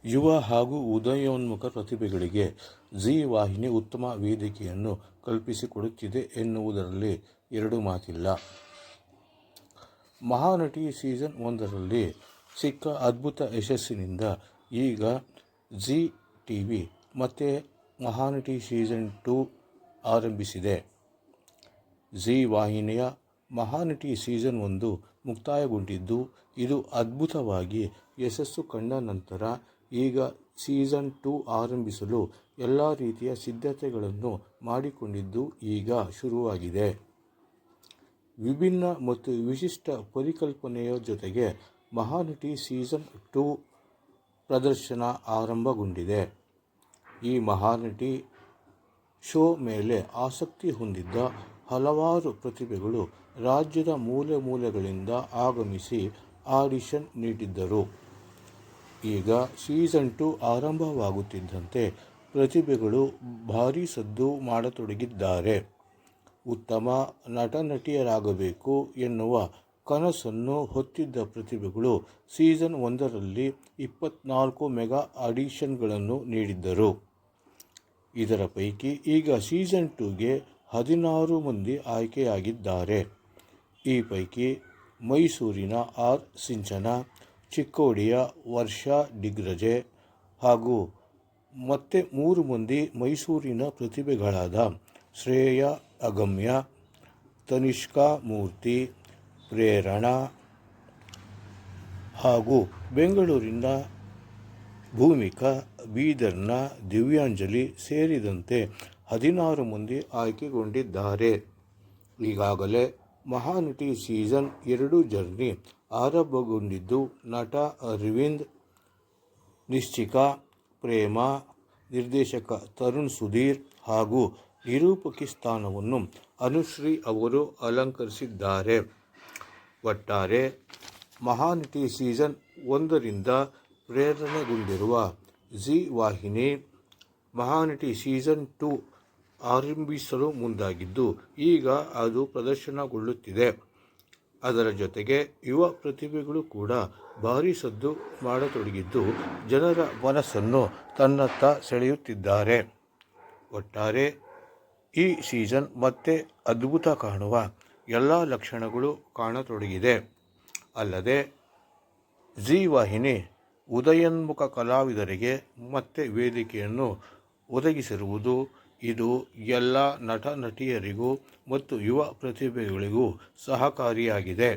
ಯುವ ಹಾಗೂ ಉದಯೋನ್ಮುಖ ಪ್ರತಿಭೆಗಳಿಗೆ ಜೀ ವಾಹಿನಿ ಉತ್ತಮ ವೇದಿಕೆಯನ್ನು ಕಲ್ಪಿಸಿಕೊಡುತ್ತಿದೆ ಎನ್ನುವುದರಲ್ಲಿ ಎರಡು ಮಾತಿಲ್ಲ. ಮಹಾನಟಿ ಸೀಸನ್ 1ರಲ್ಲಿ ಸಿಕ್ಕ ಅದ್ಭುತ ಯಶಸ್ಸಿನಿಂದ ಈಗ ಜೀ ಟಿವಿ ಮತ್ತೆ ಮಹಾನಟಿ ಸೀಸನ್ 2 ಆರಂಭಿಸಿದೆ. ಜೀ ವಾಹಿನಿಯ ಮಹಾನಟಿ ಸೀಸನ್ 1 ಮುಕ್ತಾಯಗೊಂಡಿದ್ದು, ಇದು ಅದ್ಭುತವಾಗಿ ಯಶಸ್ಸು ಕಂಡ ನಂತರ ಈಗ ಸೀಸನ್ 2 ಆರಂಭಿಸಲು ಎಲ್ಲ ರೀತಿಯ ಸಿದ್ಧತೆಗಳನ್ನು ಮಾಡಿಕೊಂಡಿದ್ದು ಈಗ ಶುರುವಾಗಿದೆ. ವಿಭಿನ್ನ ಮತ್ತು ವಿಶಿಷ್ಟ ಪರಿಕಲ್ಪನೆಯ ಜೊತೆಗೆ ಮಹಾನಟಿ ಸೀಸನ್ 2 ಪ್ರದರ್ಶನ ಆರಂಭಗೊಂಡಿದೆ. ಈ ಮಹಾನಟಿ ಶೋ ಮೇಲೆ ಆಸಕ್ತಿ ಹೊಂದಿದ್ದ ಹಲವಾರು ಪ್ರತಿಭೆಗಳು ರಾಜ್ಯದ ಮೂಲೆ ಮೂಲೆಗಳಿಂದ ಆಗಮಿಸಿ ಆಡಿಷನ್ ನೀಡಿದ್ದರು. ಈಗ ಸೀಸನ್ 2 ಆರಂಭವಾಗುತ್ತಿದ್ದಂತೆ ಪ್ರತಿಭೆಗಳು ಭಾರೀ ಸದ್ದು ಮಾಡತೊಡಗಿದ್ದಾರೆ. ಉತ್ತಮ ನಟ-ನಟಿಯರಾಗಬೇಕು ಎನ್ನುವ ಕನಸನ್ನು ಹೊತ್ತಿದ್ದ ಪ್ರತಿಭೆಗಳು ಸೀಸನ್ 1ರಲ್ಲಿ 24 ಮೆಗಾ ಆಡಿಷನ್ಗಳನ್ನು ನೀಡಿದ್ದರು. ಇದರ ಪೈಕಿ ಈಗ ಸೀಸನ್ 2ಗೆ 16 ಮಂದಿ ಆಯ್ಕೆಯಾಗಿದ್ದಾರೆ. ಈ ಪೈಕಿ ಮೈಸೂರಿನ ಆರ್. ಸಿಂಚನಾ, ಚಿಕ್ಕೋಡಿಯ ವರ್ಷಾ ಡಿಗ್ರಜೆ ಹಾಗೂ ಮತ್ತೆ 3 ಮಂದಿ ಮೈಸೂರಿನ ಪ್ರತಿಭೆಗಳಾದ ಶ್ರೇಯಾ ಅಗಮ್ಯ, ತನಿಷ್ಕಾ ಮೂರ್ತಿ, ಪ್ರೇರಣಾ ಹಾಗೂ ಬೆಂಗಳೂರಿನ ಭೂಮಿಕಾ, ಬೀದರ್ನ ದಿವ್ಯಾಂಜಲಿ ಸೇರಿದಂತೆ 16 ಮಂದಿ ಆಯ್ಕೆಗೊಂಡಿದ್ದಾರೆ. ಈಗಾಗಲೇ ಮಹಾನಟಿ ಸೀಸನ್ 2 ಜರ್ನಿ ಆರಂಭಗೊಂಡಿದ್ದು, ನಟ ಅರವಿಂದ್, ನಿಶ್ಚಿಕಾ, ಪ್ರೇಮಾ, ನಿರ್ದೇಶಕ ತರುಣ್ ಸುಧೀರ್ ಹಾಗೂ ನಿರೂಪಕಿ ಸ್ಥಾನವನ್ನು ಅನುಶ್ರೀ ಅವರು ಅಲಂಕರಿಸಿದ್ದಾರೆ. ಒಟ್ಟಾರೆ ಮಹಾನಟಿ ಸೀಸನ್ 1ರಿಂದ ಪ್ರೇರಣೆಗೊಂಡಿರುವ ಜೀ ವಾಹಿನಿ ಮಹಾನಟಿ ಸೀಸನ್ 2 ಆರಂಭಿಸಲು ಮುಂದಾಗಿದ್ದು, ಈಗ ಅದು ಪ್ರದರ್ಶನಗೊಳ್ಳುತ್ತಿದೆ. ಅದರ ಜೊತೆಗೆ ಯುವ ಪ್ರತಿಭೆಗಳು ಕೂಡ ಭಾರೀ ಸದ್ದು ಮಾಡತೊಡಗಿದ್ದು, ಜನರ ಮನಸ್ಸನ್ನು ತನ್ನತ್ತ ಸೆಳೆಯುತ್ತಿದ್ದಾರೆ. ಒಟ್ಟಾರೆ ಈ ಸೀಸನ್ ಮತ್ತೆ ಅದ್ಭುತ ಕಾಣುವ ಎಲ್ಲ ಲಕ್ಷಣಗಳು ಕಾಣತೊಡಗಿದೆ. ಅಲ್ಲದೆ ಜೀ ವಾಹಿನಿ ಉದಯೋನ್ಮುಖ ಕಲಾವಿದರಿಗೆ ಮತ್ತೆ ವೇದಿಕೆಯನ್ನು ಒದಗಿಸಿರುವುದು ಇದು ಎಲ್ಲ ನಟ-ನಟಿಯರಿಗೂ ಮತ್ತು ಯುವ ಪ್ರತಿಭೆಗಳಿಗೂ ಸಹಕಾರಿಯಾಗಿದೆ.